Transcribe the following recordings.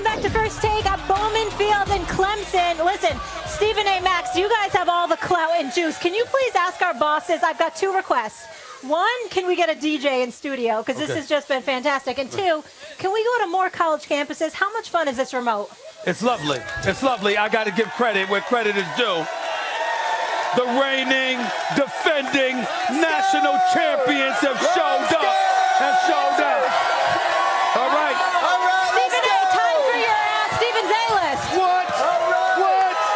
welcome back to First Take at Bowman Field in Clemson. Listen, Stephen A. Max, you guys have all the clout and juice. Can you please ask our bosses? I've got 2 requests. 1, can we get a DJ in studio? Because this has just been fantastic. And 2, can we go to more college campuses? How much fun is this remote? It's lovely. It's lovely. I got to give credit where credit is due. The reigning, defending national champions have showed up. All right. Stephen A., time for your Stephen's A-list. What?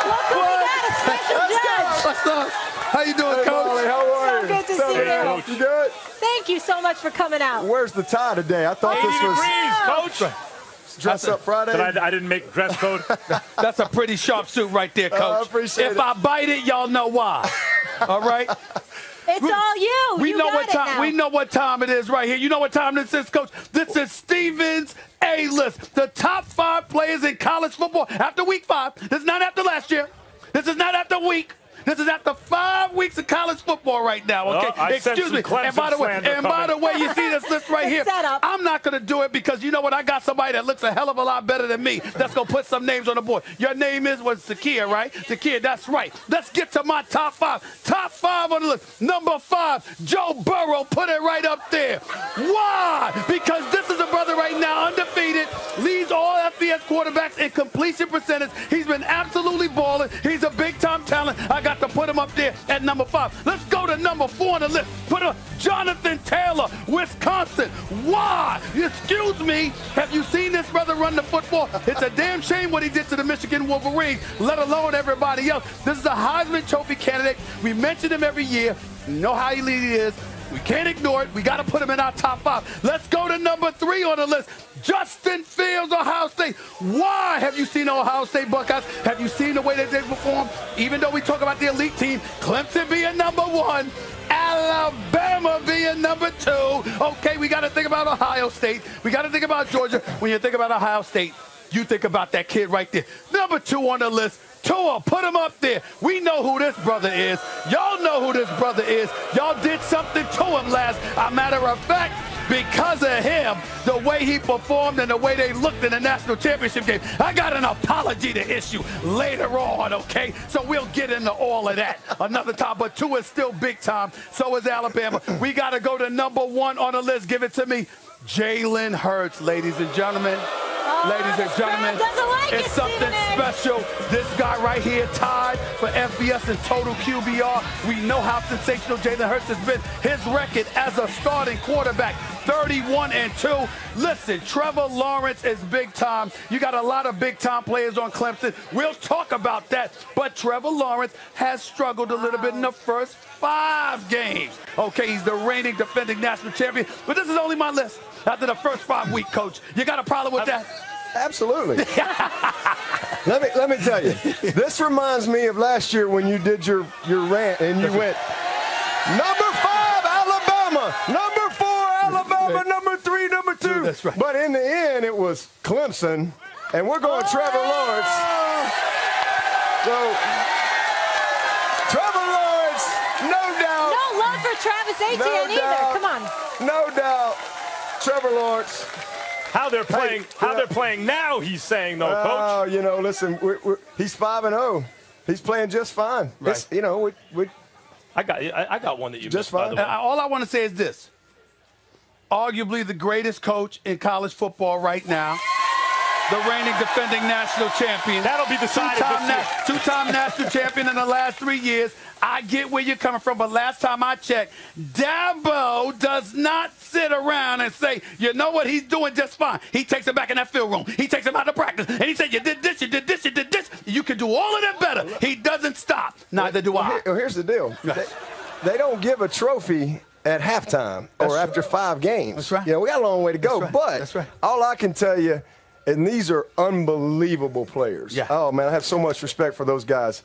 Welcome, we got a special judge. What's up? How you doing, Hey, Coach? Molly, how are you? So good to see you. Coach. You good? Thank you so much for coming out. Where's the tie today? I thought 80 this was degrees, Coach. dress up Friday. I didn't make dress code. That's a pretty sharp suit right there, Coach. I appreciate if it. I bite it, y'all know why. All right? It's all you. We You know got what it time. now. We know what time it is right here. You know what time this is, Coach? This is Stephen's A-list. The top 5 players in college football after week 5. This is not after last year. This is not after week. This is after 5 weeks of college football right now, okay? I Excuse me. And by the way, you see this list right here? Set up. I'm not going to do it because you know what? I got somebody that looks a hell of a lot better than me that's going to put some names on the board. Your name was Zakia, right? Zakia, that's right. Let's get to my top 5. Top 5 on the list. Number 5, Joe Burrow. Put it right up there. Why? Because this is a brother right now, undefeated, leads all FBS quarterbacks in completion percentage. He's been absolutely balling. He's a big-time talent. I got to put him up there at number 5. Let's go to number 4 on the list. Put a Jonathan Taylor, Wisconsin. Why? Excuse me. Have you seen this brother run the football? It's a damn shame what he did to the Michigan Wolverines, let alone everybody else. This is a Heisman Trophy candidate. We mention him every year. You know how elite he is. We can't ignore it. We got to put him in our top 5. Let's go to number 3 on the list. Justin Fields, Ohio State. Why have you seen the Ohio State Buckeyes? Have you seen the way that they perform? Even though we talk about the elite team, Clemson being number 1, Alabama being number 2. Okay, we got to think about Ohio State. We got to think about Georgia. When you think about Ohio State, you think about that kid right there. Number 2 on the list. Tua, put him up there. We know who this brother is. Y'all know who this brother is. Y'all did something to him last. A matter of fact, because of him, the way he performed and the way they looked in the national championship game, I got an apology to issue later on, okay? So we'll get into all of that another time. But Tua is still big time. So is Alabama. We got to go to number 1 on the list. Give it to me. Jalen Hurts, ladies and gentlemen. Ladies and gentlemen, it's something special. This guy right here tied for FBS and total QBR. We know how sensational Jalen Hurts has been. His record as a starting quarterback, 31-2. Listen, Trevor Lawrence is big time. You got a lot of big time players on Clemson. We'll talk about that. But Trevor Lawrence has struggled a little bit in the first 5 games. Okay, he's the reigning defending national champion. But this is only my list. After the first 5 week, Coach. You got a problem with that? Absolutely. let me tell you. This reminds me of last year when you did your rant and you went, number 5, Alabama. Number 4, Alabama. Number 3, number 2. That's right. But in the end, it was Clemson, and we're going Trevor Lawrence. So, Trevor Lawrence, no doubt. No love for Travis Etienne either. Come on. No doubt. Trevor Lawrence. How they're playing now, he's saying, though, Coach. Oh, you know, listen, he's 5-0. He's playing just fine. Right. You know, I got one that you just missed, by fine. the way. All I want to say is this. Arguably the greatest coach in college football right now. The reigning defending national champion. That'll be decided this year. Two-time national champion in the last 3 years. I get where you're coming from, but last time I checked, Dabo does not sit around and say, you know what, he's doing just fine. He takes him back in that field room. He takes him out of practice, and he said, you did this, you did this, you did this. You can do all of that better. He doesn't stop. Neither do I. Here's the deal. They don't give a trophy at halftime or after 5 games. That's right. You know, we got a long way to go. That's right. That's But right. all I can tell you, and these are unbelievable players. Yeah. Oh, man, I have so much respect for those guys.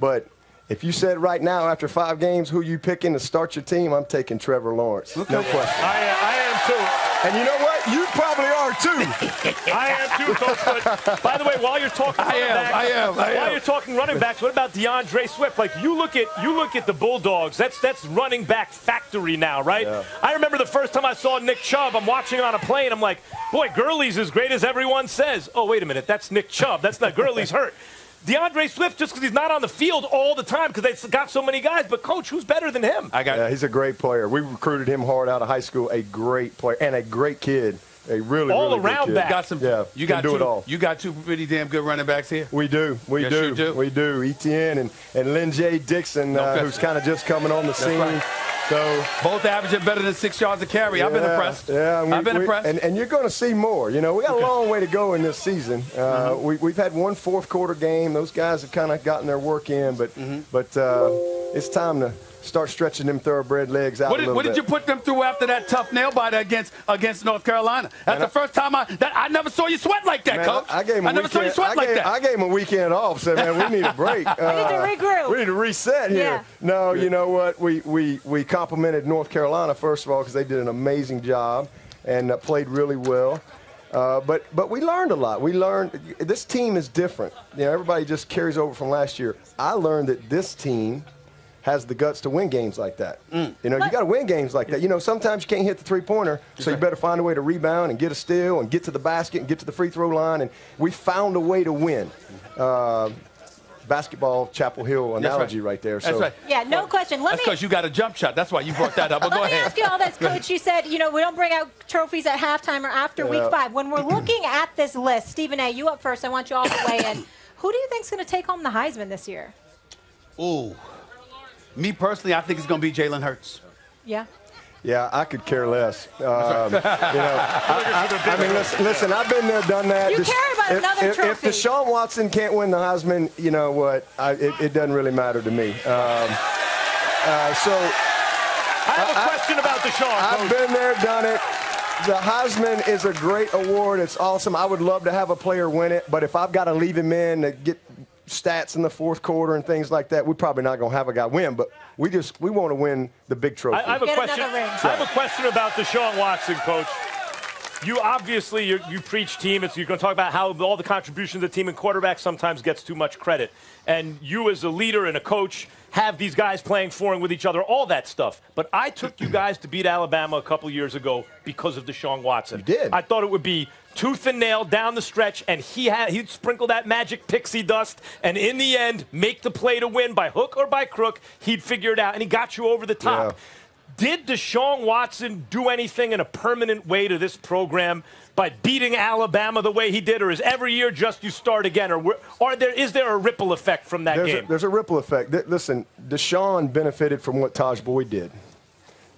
But if you said right now after 5 games who you picking to start your team, I'm taking Trevor Lawrence. Okay. No question. I am too. And you know what? You probably are too. I am too, Coach. But by the way, while you're talking while you're talking running backs, what about DeAndre Swift? Like you look at the Bulldogs. That's running back factory now, right? Yeah. I remember the first time I saw Nick Chubb. I'm watching on a plane. I'm like, boy, Gurley's as great as everyone says. Oh, wait a minute, that's Nick Chubb. That's not Gurley's hurt. DeAndre Swift, just because he's not on the field all the time because they've got so many guys. But, Coach, who's better than him? Yeah, he's a great player. We recruited him hard out of high school. A great player and a great kid. A really, all really around good kid. back. You got two pretty damn good running backs here. We do. We do. ETN and Lynn J. Dixon, who's kind of just coming on the scene. Right. So both averaging better than 6 yards a carry. Yeah, I've been impressed. Yeah, I've been impressed. And you're going to see more. You know, we got a long way to go in this season. We've had one fourth-quarter game. Those guys have kind of gotten their work in, but it's time to start stretching them thoroughbred legs out a little bit. What did you put them through after that tough nail biter against North Carolina? That's the first time I never saw you sweat like that, Coach. I never saw you sweat like that. I gave him a weekend off. Said, man, we need a break. We need to regroup. We need to reset here. Yeah. No, you know what? We complimented North Carolina, first of all, because they did an amazing job and played really well. But we learned a lot. We learned this team is different. You know, everybody just carries over from last year. I learned that this team has the guts to win games like that. You know, you got to win games like that. You know, sometimes you can't hit the three-pointer, so you better find a way to rebound and get a steal and get to the basket and get to the free throw line. And we found a way to win. Basketball Chapel Hill analogy right there. That's right. Yeah, no question. That's because you got a jump shot. That's why you brought that up. But go ahead. Let me ask you all this, Coach. You said, you know, we don't bring out trophies at halftime or after week 5. When we're looking at this list, Stephen A., you up first. I want you all to weigh in. Who do you think is going to take home the Heisman this year? Ooh. Me personally, I think it's going to be Jalen Hurts. Yeah. Yeah, I could care less. You know, I mean, listen, I've been there, done that. You care about another trophy. If Deshaun Watson can't win the Heisman, you know what? It doesn't really matter to me. So I have a question about Deshaun. I've been there, done it. The Heisman is a great award. It's awesome. I would love to have a player win it, but if I've got to leave him in to get stats in the fourth quarter and things like that, we're probably not going to have a guy win, but we want to win the big trophy. I have a question. I have a question about Deshaun Watson, Coach. You obviously you preach team. You're going to talk about how all the contributions of the team and quarterback sometimes gets too much credit. And you as a leader and a coach have these guys playing for and with each other, all that stuff. But I took you guys to beat Alabama a couple years ago because of Deshaun Watson. You did. I thought it would be tooth and nail down the stretch, and he'd sprinkle that magic pixie dust, and in the end, make the play to win by hook or by crook. He'd figure it out, and he got you over the top. Yeah. Did Deshaun Watson do anything in a permanent way to this program by beating Alabama the way he did, or is every year just you start again, or is there a ripple effect from that game? There's a ripple effect. Listen, Deshaun benefited from what Taj Boyd did.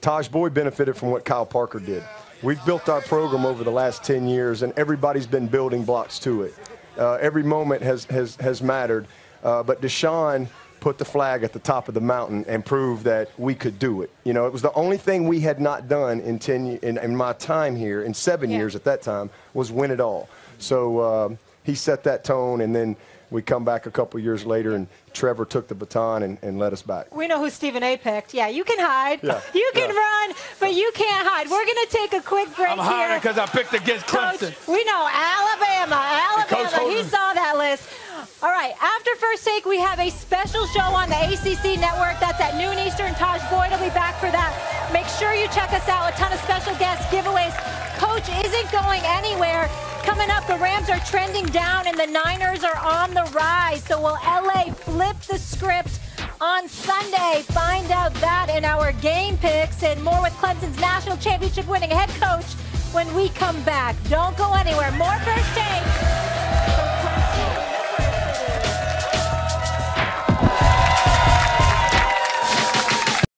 Taj Boyd benefited from what Kyle Parker did. We've built our program over the last 10 years, and everybody's been building blocks to it. Every moment has mattered, but Deshaun put the flag at the top of the mountain and proved that we could do it. You know, it was the only thing we had not done in my time here, in 7 years at that time, was win it all. So he set that tone, and then we come back a couple years later, and Trevor took the baton and led us back. We know who Stephen A. picked. Yeah, you can hide. Yeah. You can run, but you can't hide. We're going to take a quick break I'm hiding because I picked against Clemson. Coach, we know Alabama. He saw that list. All right, after First Take, we have a special show on the ACC network. That's at noon Eastern. Taj Boyd will be back for that. Make sure you check us out. A ton of special guests, giveaways. Coach isn't going anywhere. Coming up, the Rams are trending down and the Niners are on the rise. So will LA flip the script on Sunday? Find out that in our game picks and more with Clemson's national championship winning head coach when we come back. Don't go anywhere. More